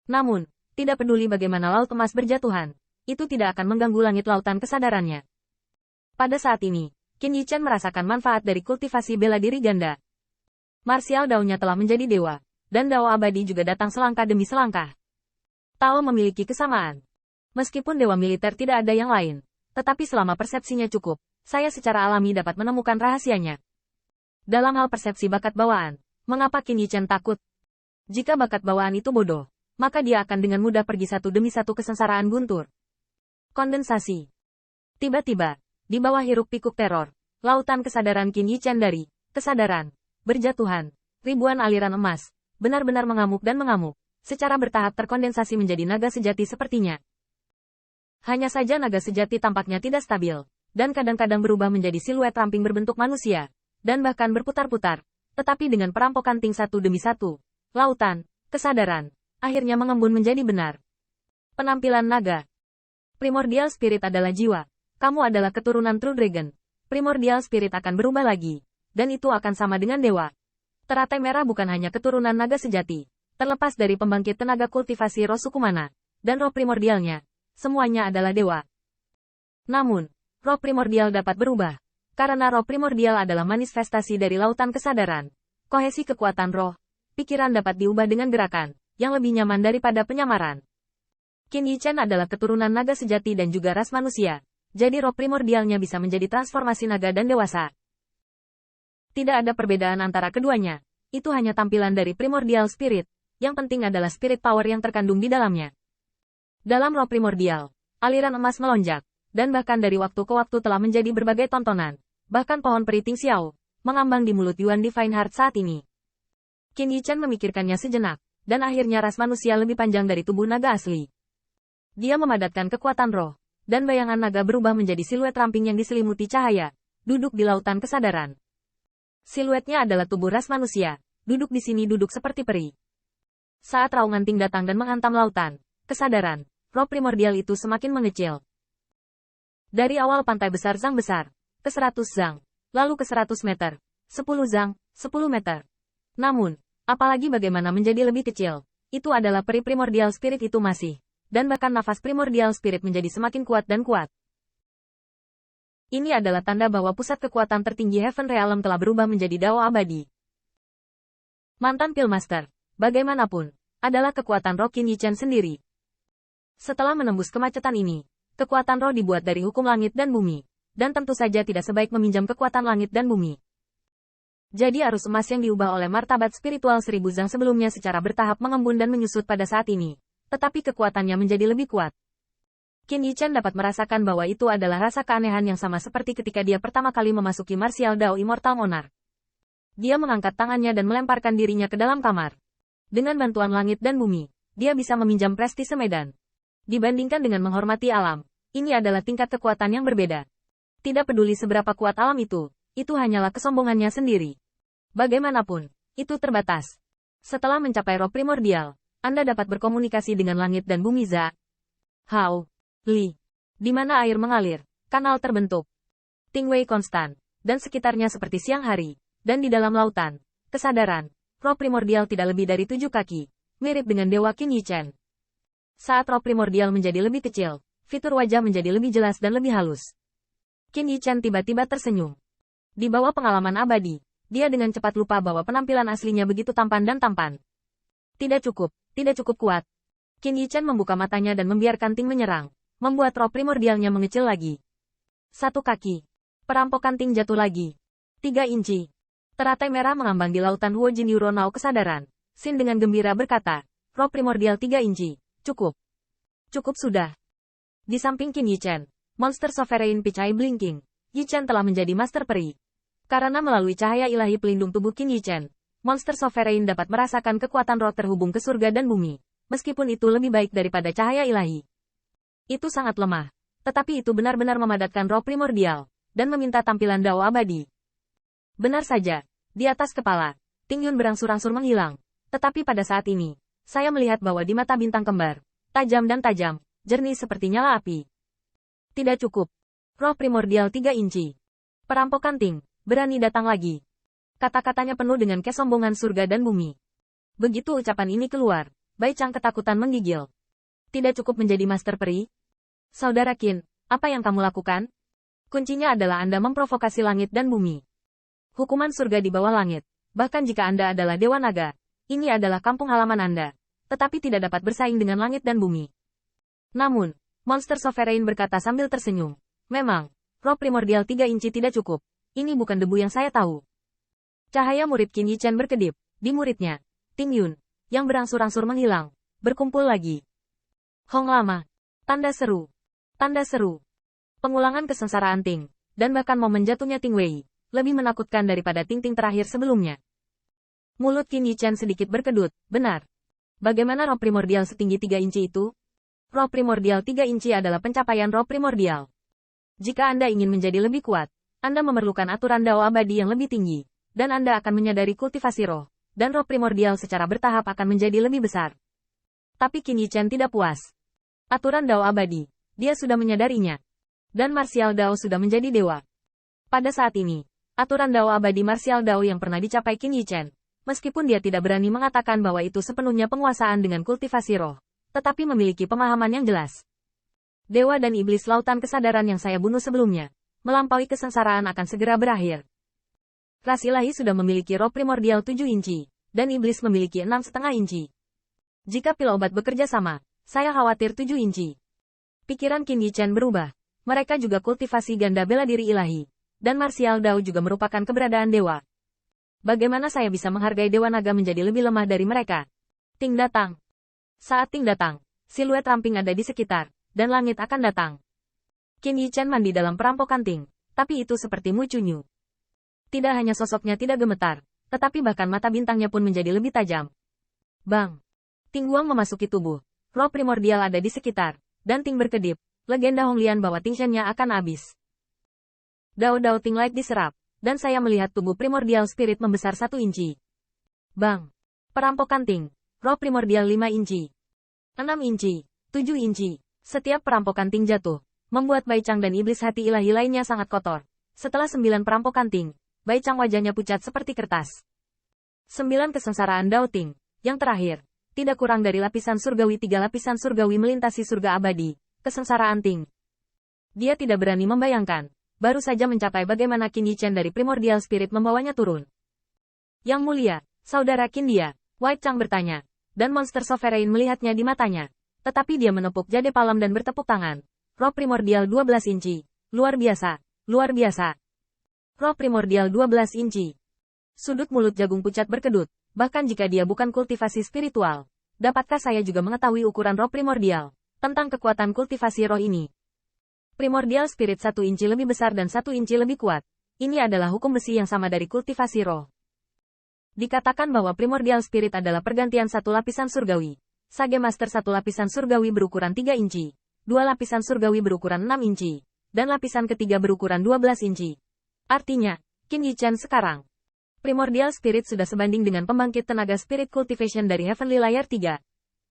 Namun, tidak peduli bagaimana laut emas berjatuhan, itu tidak akan mengganggu langit lautan kesadarannya. Pada saat ini, Qin Yichen merasakan manfaat dari kultivasi bela diri ganda. Martial Dao-nya telah menjadi dewa, dan Dao abadi juga datang selangkah demi selangkah. Tao memiliki kesamaan. Meskipun dewa militer tidak ada yang lain, tetapi selama persepsinya cukup, saya secara alami dapat menemukan rahasianya. Dalam hal persepsi bakat bawaan, mengapa Qin Yichen takut? Jika bakat bawaan itu bodoh, maka dia akan dengan mudah pergi satu demi satu kesengsaraan guntur. Kondensasi. Tiba-tiba, di bawah hiruk-pikuk teror, lautan kesadaran Qin Yichen dari kesadaran berjatuhan, ribuan aliran emas, benar-benar mengamuk dan mengamuk, secara bertahap terkondensasi menjadi naga sejati sepertinya. Hanya saja naga sejati tampaknya tidak stabil, dan kadang-kadang berubah menjadi siluet ramping berbentuk manusia, dan bahkan berputar-putar, tetapi dengan perampokan ting satu demi satu, lautan, kesadaran, akhirnya mengembun menjadi benar. Penampilan naga. Primordial Spirit adalah jiwa. Kamu adalah keturunan True Dragon. Primordial Spirit akan berubah lagi, dan itu akan sama dengan dewa. Teratai merah bukan hanya keturunan naga sejati, terlepas dari pembangkit tenaga kultivasi roh suku mana, dan roh primordialnya, semuanya adalah dewa. Namun, roh primordial dapat berubah, karena roh primordial adalah manifestasi dari lautan kesadaran. Kohesi kekuatan roh, pikiran dapat diubah dengan gerakan, yang lebih nyaman daripada penyamaran. Qin Yichen adalah keturunan naga sejati dan juga ras manusia, jadi roh primordialnya bisa menjadi transformasi naga dan dewasa. Tidak ada perbedaan antara keduanya, itu hanya tampilan dari primordial spirit, yang penting adalah spirit power yang terkandung di dalamnya. Dalam roh primordial, aliran emas melonjak, dan bahkan dari waktu ke waktu telah menjadi berbagai tontonan, bahkan pohon peri Ting Xiao, mengambang di mulut Yuan Divine Heart saat ini. Qin Yichen memikirkannya sejenak, dan akhirnya ras manusia lebih panjang dari tubuh naga asli. Dia memadatkan kekuatan roh, dan bayangan naga berubah menjadi siluet ramping yang diselimuti cahaya, duduk di lautan kesadaran. Siluetnya adalah tubuh ras manusia, duduk di sini duduk seperti peri. Saat raungan Ting datang dan menghantam lautan kesadaran, roh primordial itu semakin mengecil. Dari awal pantai besar Zhang besar, ke 100 Zhang, lalu ke 100 meter, 10 Zhang, 10 meter. Namun, apalagi bagaimana menjadi lebih kecil, itu adalah peri primordial spirit itu masih, dan bahkan nafas primordial spirit menjadi semakin kuat dan kuat. Ini adalah tanda bahwa pusat kekuatan tertinggi Heaven Realm telah berubah menjadi Dao abadi. Mantan Pillmaster, bagaimanapun, adalah kekuatan roh Qin Yichen sendiri. Setelah menembus kemacetan ini, kekuatan roh dibuat dari hukum langit dan bumi, dan tentu saja tidak sebaik meminjam kekuatan langit dan bumi. Jadi arus emas yang diubah oleh martabat spiritual 1000 Zhang sebelumnya secara bertahap mengembun dan menyusut pada saat ini, tetapi kekuatannya menjadi lebih kuat. Qin Yichen dapat merasakan bahwa itu adalah rasa keanehan yang sama seperti ketika dia pertama kali memasuki Martial Dao Immortal Monarch. Dia mengangkat tangannya dan melemparkan dirinya ke dalam kamar. Dengan bantuan langit dan bumi, dia bisa meminjam prestise medan. Dibandingkan dengan menghormati alam, ini adalah tingkat kekuatan yang berbeda. Tidak peduli seberapa kuat alam itu hanyalah kesombongannya sendiri. Bagaimanapun, itu terbatas. Setelah mencapai roh primordial, Anda dapat berkomunikasi dengan langit dan bumi Za. Hao. Li. Di mana air mengalir, kanal terbentuk. Tingwei konstan, dan sekitarnya seperti siang hari, dan di dalam lautan, kesadaran, roh primordial tidak lebih dari 7 kaki, mirip dengan Dewa Qin Yichen. Saat roh primordial menjadi lebih kecil, fitur wajah menjadi lebih jelas dan lebih halus. Qin Yichen tiba-tiba tersenyum. Di bawah pengalaman abadi, dia dengan cepat lupa bahwa penampilan aslinya begitu tampan dan tampan. Tidak cukup kuat. Qin Yichen membuka matanya dan membiarkan Ting menyerang, membuat roh primordialnya mengecil lagi. 1 kaki. Perampokan Ting jatuh lagi. 3 inci. Teratai merah mengambang di lautan Huo Jin Yuro Nao kesadaran. Xin dengan gembira berkata, roh primordial 3 inci. Cukup. Cukup sudah. Di samping Qin Yichen, monster sovereign Peach Eye Blinking, Yichen telah menjadi master peri. Karena melalui cahaya ilahi pelindung tubuh Qin Yichen, monster sovereign dapat merasakan kekuatan roh terhubung ke surga dan bumi. Meskipun itu lebih baik daripada cahaya ilahi. Itu sangat lemah, tetapi itu benar-benar memadatkan roh primordial, dan meminta tampilan Dao abadi. Benar saja, di atas kepala, Ting Yun berangsur-angsur menghilang, tetapi pada saat ini, saya melihat bahwa di mata bintang kembar, tajam dan tajam, jernih seperti nyala api. Tidak cukup. Roh primordial 3 inci. Perampokan Ting, berani datang lagi. Kata-katanya penuh dengan kesombongan surga dan bumi. Begitu ucapan ini keluar, Bai Chang ketakutan menggigil. Tidak cukup menjadi master peri? Saudara Qin, apa yang kamu lakukan? Kuncinya adalah Anda memprovokasi langit dan bumi. Hukuman surga di bawah langit. Bahkan jika Anda adalah Dewa Naga, ini adalah kampung halaman Anda. Tetapi tidak dapat bersaing dengan langit dan bumi. Namun, Monster Sovereign berkata sambil tersenyum. Memang, roh primordial 3 inci tidak cukup. Ini bukan debu yang saya tahu. Cahaya murid Qin Yichen berkedip. Di muridnya, Ting Yun, yang berangsur-angsur menghilang, berkumpul lagi. Hong lama. Tanda seru. Tanda seru. Pengulangan kesengsaraan Ting, dan bahkan momen jatuhnya Ting Wei, lebih menakutkan daripada Ting-Ting terakhir sebelumnya. Mulut Qin Yichen sedikit berkedut, benar. Bagaimana roh primordial setinggi 3 inci itu? Roh primordial 3 inci adalah pencapaian roh primordial. Jika Anda ingin menjadi lebih kuat, Anda memerlukan aturan Dao abadi yang lebih tinggi, dan Anda akan menyadari kultivasi roh, dan roh primordial secara bertahap akan menjadi lebih besar. Tapi Qin Yichen tidak puas. Aturan Dao abadi, dia sudah menyadarinya. Dan martial Dao sudah menjadi dewa. Pada saat ini, aturan Dao abadi martial Dao yang pernah dicapai Qin Yichen, meskipun dia tidak berani mengatakan bahwa itu sepenuhnya penguasaan dengan kultivasi roh, tetapi memiliki pemahaman yang jelas. Dewa dan iblis lautan kesadaran yang saya bunuh sebelumnya, melampaui kesengsaraan akan segera berakhir. Ras ilahi sudah memiliki roh primordial 7 inci, dan iblis memiliki 6,5 inci. Jika pil obat bekerja sama, saya khawatir 7 inci. Pikiran Qin Yichen berubah. Mereka juga kultivasi ganda bela diri ilahi, dan martial Dao juga merupakan keberadaan dewa. Bagaimana saya bisa menghargai Dewa Naga menjadi lebih lemah dari mereka? Ting datang. Saat Ting datang, siluet ramping ada di sekitar, dan langit akan datang. Qin Yichen mandi dalam perampokan Ting, tapi itu seperti Mu Cunyu. Tidak hanya sosoknya tidak gemetar, tetapi bahkan mata bintangnya pun menjadi lebih tajam. Bang! Ting Guang memasuki tubuh. Roh primordial ada di sekitar, dan Ting berkedip. Legenda Honglian bahwa Ting Shen-nya akan habis. Dao Ting Light diserap, dan saya melihat tubuh primordial spirit membesar 1 inci. Bang! Perampokan Ting. Roh primordial 5 inci. 6 inci. 7 inci. Setiap perampokan Ting jatuh, membuat Bai Chang dan iblis hati ilahi lainnya sangat kotor. Setelah 9 perampokan Ting, Bai Chang wajahnya pucat seperti kertas. 9 kesengsaraan Dao Ting. Yang terakhir, tidak kurang dari lapisan surgawi 3 lapisan surgawi melintasi surga abadi, kesengsaraan Ting. Dia tidak berani membayangkan, baru saja mencapai bagaimana Qin Yichen dari primordial spirit membawanya turun. Yang mulia, saudara Qin dia, White Chang bertanya, dan Monster Sovereign melihatnya di matanya. Tetapi dia menepuk jade palem dan bertepuk tangan. Roh primordial 12 inci. Luar biasa, luar biasa. Roh primordial 12 inci. Sudut mulut jagung pucat berkedut. Bahkan jika dia bukan kultivasi spiritual, dapatkah saya juga mengetahui ukuran roh primordial, tentang kekuatan kultivasi roh ini? Primordial spirit 1 inci lebih besar dan 1 inci lebih kuat. Ini adalah hukum besi yang sama dari kultivasi roh. Dikatakan bahwa primordial spirit adalah pergantian 1 lapisan surgawi. Sage Master 1 lapisan surgawi berukuran 3 inci, 2 lapisan surgawi berukuran 6 inci, dan lapisan ketiga berukuran 12 inci. Artinya, Qin Yichen sekarang, Primordial Spirit sudah sebanding dengan pembangkit tenaga Spirit Cultivation dari Heavenly Layer 3,